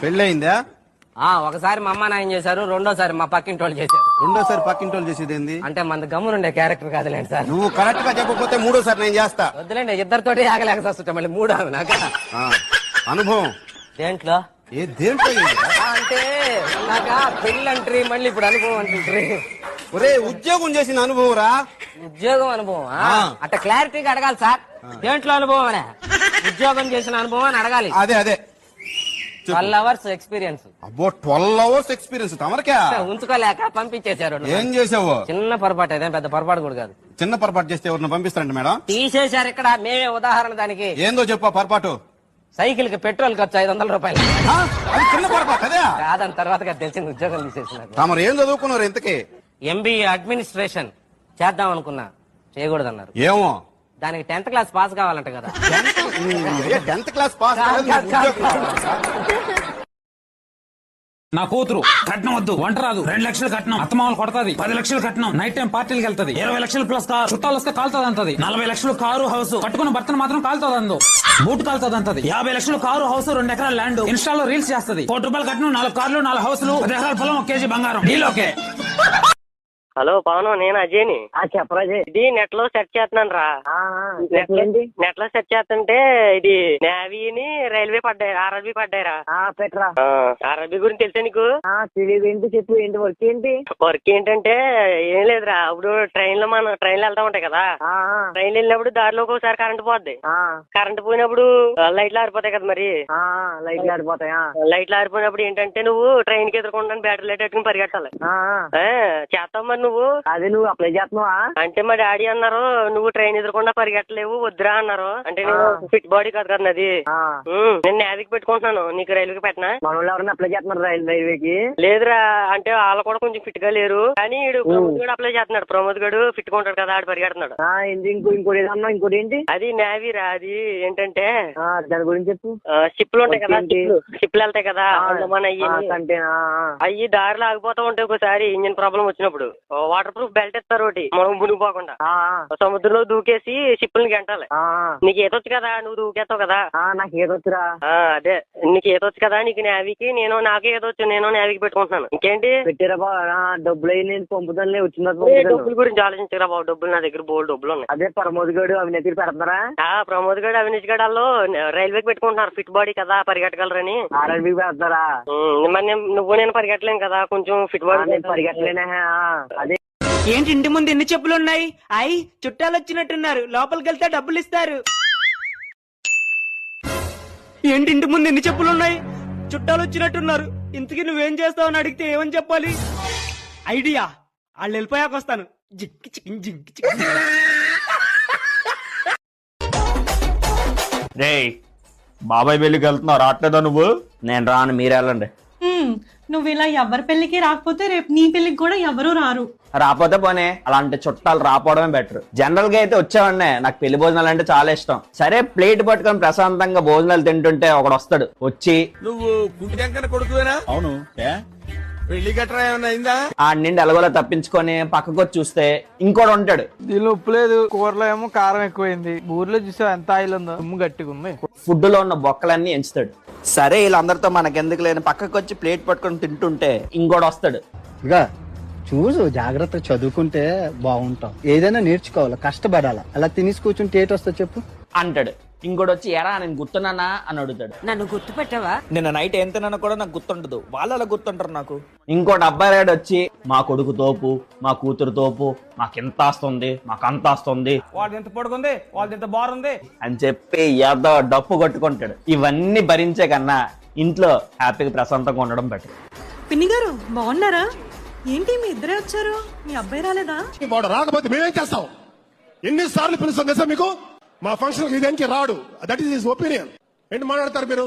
పెళ్ళయిందా? ఒకసారి మా అమ్మ నాయన చేశారు, రెండోసారి మా పక్కింటి వాళ్ళు చేశారు. రెండోసారి పక్కింటి వాళ్ళు చేసేది ఏంది? అంటే మన గమ్మునుండే క్యారెక్టర్ కాదులేండి సార్. నువ్వు కరెక్ట్ గా చెప్పకపోతే మూడోసారి నేను చేస్తా. వద్దులేండి, ఇద్దరితోటి ఆగలేక వస్తుంటా మళ్ళీ మూడు నాకు అనుభవం దేంట్లో దేంట్లో అంటే నాకు పెళ్ళంట్రీ మళ్ళీ ఇప్పుడు అనుభవం అంటుంట్రీ. ఒరే ఉద్యోగం చేసిన అనుభవం రా. ఉద్యోగం అనుభవం అట్లా క్లారిటీగా అడగాలి సార్. దేంట్లో అనుభవం అనే ఉద్యోగం చేసిన అనుభవం అని అడగాలి. అదే 12 hours ఎక్స్పీరియన్స్. అబ్బో 12 hours ఎక్స్పీరియన్స్ తమరికా? ఉంచుకోలేక పంపించేశారు. ఏం చేసావు? చిన్న పొరపాటు, అదే పెద్ద పొరపాటు కూడా కాదు. చిన్న పొరపాటు చేస్తే ఎవరిని పంపిస్తారంట మేడం? తీసేశారు ఇక్కడ, మేమే ఉదాహరణ దానికి. ఏందో చెప్పు పొరపాటు. సైకిల్ కి పెట్రోల్ ఖర్చు 500 రూపాయలు. అది చిన్న పొరపాటు అదే కాదని తర్వాత తెలిసింది, ఉద్యోగం తీసేసినారు. తమరు ఏం చదువుకున్నారు ఇంతకీ? MBA అడ్మినిస్ట్రేషన్ చేద్దాం అనుకున్నా, చేయకూడదన్నారు. ఏమో దానికి 10th క్లాస్ పాస్ కావాలంట కదా. 10th క్లాస్ పాస్ నా కూతురు కట్నం వద్దు, వంట రాదు, 2 లక్షలు కట్నం, అత్తమామలు కొడతాది, 10 లక్షలు కట్నం, నైట్ టైం పార్టీలకు వెళ్తది, 20 లక్షలు ప్లస్ కారు, చుట్టాలు వస్తే కాలుతుంది అంతది, 40 లక్షలు కారు హౌస్, కట్టుకున్న భర్తను మాత్రం కాలుతుంది అందు, బూట్ కాలుతుంది అంతది, 50 లక్షలు కారు హౌస్, 2 ఎకరాల ల్యాండ్, ఇన్స్టాలో రీల్స్ చేస్తది, 1 కోటి రూపాయలు కట్నం, 4 కార్లు, 4 హౌస్లు, 10 ఎకరాల పొలం, 1 కేజీ బంగారం. డీలోకే. హలో పవన్, నేను అజయ్ని. చెప్పరా అజయ్. ఇది నెట్ లో సెర్చ్ చేస్తున్నాను రా. నెట్ లో సెర్చ్ చేస్తుంటే ఇది నేవీని రైల్వే పడ్డాయి, RRB పడ్డాయిరా. పెట్టరా. RRB గురించి తెలుసా నీకు? తెలియదు. ఏంటి చెప్పు, ఏంటి వర్క్ ఏంటి? వర్క్ ఏంటంటే ఏం లేదురా, ఇప్పుడు మనం ట్రైన్లు వెళ్తా ఉంటాయి కదా. ట్రైన్లు వెళ్ళినప్పుడు దారిలో ఒకసారి కరెంట్ పోద్ది. కరెంట్ పోయినప్పుడు లైట్లు ఆరిపోతాయి కదా. మరి లైట్లు ఆరిపోతాయి. లైట్లు ఆరిపోయినప్పుడు ఏంటంటే నువ్వు ట్రైన్ కి ఎదుర్కొంటాను బ్యాటరీ లైట్ పెట్టుకుని పరిగెట్టాలి. చేస్తావు మరి నువ్వు. అదే నువ్వు అప్లై చేస్తున్నావా? అంటే మా డాడీ అన్నారు నువ్వు ట్రైన్ ఎదుర్కొండా పరిగెట్టలేవు, వద్దురా అన్నారు. అంటే నేను ఫిట్ బాడీ కాదు కదా అది. నేను నేవీకి పెట్టుకుంటున్నాను, నీకు రైల్వేకి పెట్టనా? మన వాళ్ళు ఎవరైనా అప్లై చేస్తున్నారు రైల్వేకి? లేదురా, అంటే వాళ్ళు కూడా కొంచెం ఫిట్ గా లేరు. కానీ ప్రమోద్ గడు అప్లై చేస్తున్నాడు. ప్రమోద్ గడు ఫిట్ గా ఉంటాడు కదా, ఆడు పరిగెడుతున్నాడు. ఇంకోటి ఏదన్నా, ఇంకోటి ఏంటి? అది నేవీరా. అది ఏంటంటే దాని గురించి చెప్పు. షిప్లు ఉంటాయి కదా, షిప్లు వెళ్తాయి కదా, అయ్యి దారిలో ఆగిపోతా ఉంటాయి. ఒకసారి ఇంజిన్ ప్రాబ్లం వచ్చినప్పుడు వాటర్ ప్రూఫ్ బెల్ట్ ఇస్తారు ఒకటి, మనం మునిగిపోకుండా. సముద్రంలో దూకేసి షిప్పుల్ని గంటాలి. నీకు ఈతొచ్చు కదా, నువ్వు దూకేస్తావు కదా. నాకు ఈతొచ్చురా. అదే నీకు ఈతొచ్చు కదా, నీకు నేవీకి, నాకు ఈతొచ్చు, నేను నేవీకి పెట్టుకుంటున్నాను. ఇంకేంటి పెట్టారా బాబు? డబ్బులు అయి నేను పంపుతాను, వచ్చిన డబ్బుల గురించి ఆలోచించరా బాబు. డబ్బులు నా దగ్గర బోల్ డబ్బులు ఉన్నాయి. అదే ప్రమోద్ గడు అవినీతి పెడుతున్నారా? ప్రమోద్ గడు అవినీతి గడు వాళ్ళు రైల్వేకి పెట్టుకుంటున్నారు, ఫిట్ బాడీ కదా, పరిగెట్టగలరని. RRB పెడతారా? మరి నువ్వు నేను పరిగెట్టలేను కదా, కొంచెం ఫిట్ బాడీ పరిగెట్టలేనా? అదే ఏంటి ఇంటి ముందు ఎన్ని చెప్పులు ఉన్నాయి? చుట్టాలు వచ్చినట్టున్నారు, లోపలికి వెళ్తే డబ్బులు ఇస్తారు. ఏంటి ఇంటి ముందు ఎన్ని చెప్పులు ఉన్నాయి? చుట్టాలు వచ్చినట్టున్నారు. ఇంతకీ నువ్వేం చేస్తావు అని అడిగితే ఏమని చెప్పాలి? ఐడియా, వాళ్ళు వెళ్ళిపోయాక వస్తాను. జిక్కి చికిన్ జింకి చికిన్. రేయ్, బాబాయ్ పెళ్లికి వెళ్తున్నావు, రావట్లేదా నువ్వు? నేను రాను, మీరు వెళ్ళండి. నువ్వు ఇలా ఎవరి పెళ్లికి రాకపోతే రేపు నీ పెళ్లికి కూడా ఎవరు రారు. రాపోతే పోనే, అలాంటి చుట్టాలు రాపోవడమే బెటర్. జనరల్ గా అయితే వచ్చావండి, నాకు పెళ్లి భోజనాలు అంటే చాలా ఇష్టం. సరే ప్లేట్ పట్టుకొని ప్రశాంతంగా భోజనాలు తింటుంటే ఒకడు వస్తాడు, వచ్చి నువ్వు కుంటి కొడుకువేనా? అవును. పెళ్లి గట్రా ఏమన్నా అయిందా? ఆ నిండి ఎలాగోలా తప్పించుకొని పక్కకు వచ్చి చూస్తే ఇంకోటి ఉంటాడు. దీనిలో ఉప్పు లేదు, కూరలో ఏమో కారం ఎక్కువైంది, ఊర్లో చూసావు ఎంత ఆయిల్ ఉందో, ఉమ్ము గట్టిగా ఉంది. ఫుడ్ లో ఉన్న బొక్కలన్నీ ఎంచుతాడు. సరే వీళ్ళందరితో మనకెందుకు లేని పక్కకు వచ్చి ప్లేట్ పట్టుకొని తింటుంటే ఇంకోటి వస్తాడు. ఇక చూసు, జాగ్రత్తగా చదువుకుంటే బాగుంటాం. ఏదైనా నేర్చుకోవాలి, కష్టపడాలి. అలా తినేసి కూర్చుంటే ఏటి వస్తా చెప్పు అంటాడు. ఇంకోటి వచ్చి ఎరా నేను గుర్తున్నానా అని అడుగుతాడు. నన్ను గుర్తుపెట్టావా? నిన్న నైట్ ఏం తిన్నా కూడా నాకు గుర్తుండదు, వాళ్ళు అలా గుర్తుంటారు నాకు. ఇంకోటి అబ్బాయి రాడు వచ్చి మా కొడుకు తోపు, మా కూతురు తోపు, మాకెంత ఆస్తుంది, మాకంత ఆస్తుంది, వాళ్ళది ఎంత పొడుగుంది, వాళ్ళది ఎంత బారుంది అని చెప్పి ఏదో డప్పు కొట్టుకుంటాడు. ఇవన్నీ భరించే కన్నా ఇంట్లో హ్యాపీగా ప్రశాంతంగా ఉండడం బెటర్. పిన్ని గారు బాగున్నారా? ఏంటి మీ ఇద్దరే వచ్చారు, మీ అబ్బాయి రాలేదా? వాడు రాకపోతే మేమేం చేస్తాం? ఎన్నిసార్లు పిలుస్తాం తెలుసా మీకు? మా ఫంక్షన్ ఇదేంటి రాడు, దట్ ఈస్ హిస్ ఒపీనియన్. ఏంటి మాట్లాడతారు మీరు?